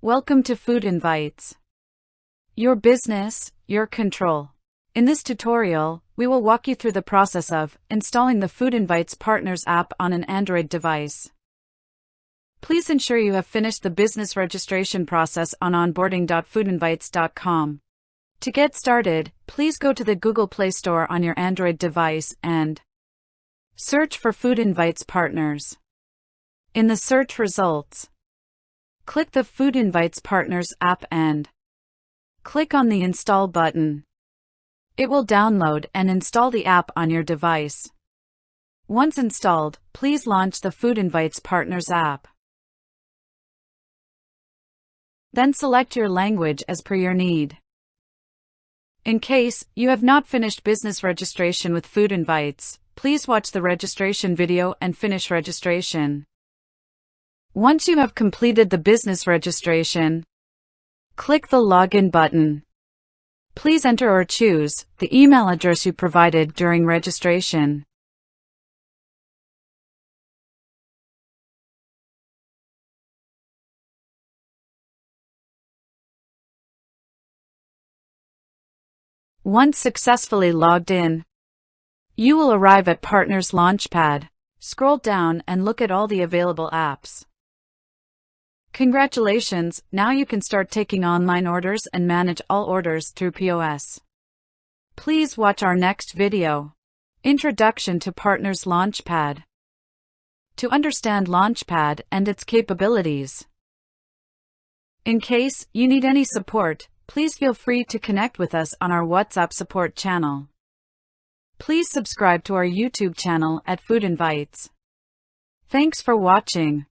Welcome to Food Invites. Your business, your control. In this tutorial, we will walk you through the process of installing the FoodInvites Partners App on an Android device. Please ensure you have finished the business registration process on onboarding.foodinvites.com. To get started, please go to the Google Play Store on your Android device and search for FoodInvites Partners. In the search results, click the FoodInvites Partners app and click on the Install button. It will download and install the app on your device. Once installed, please launch the FoodInvites Partners app. Then select your language as per your need. In case you have not finished business registration with FoodInvites, please watch the registration video and finish registration. Once you have completed the business registration, click the Login button. Please enter or choose the email address you provided during registration. Once successfully logged in, you will arrive at Partners Launchpad. Scroll down and look at all the available apps. Congratulations, now you can start taking online orders and manage all orders through POS. Please watch our next video. Introduction to Partners Launchpad. To understand Launchpad and its capabilities. In case you need any support, please feel free to connect with us on our WhatsApp support channel. Please subscribe to our YouTube channel at FoodInvites. Thanks for watching.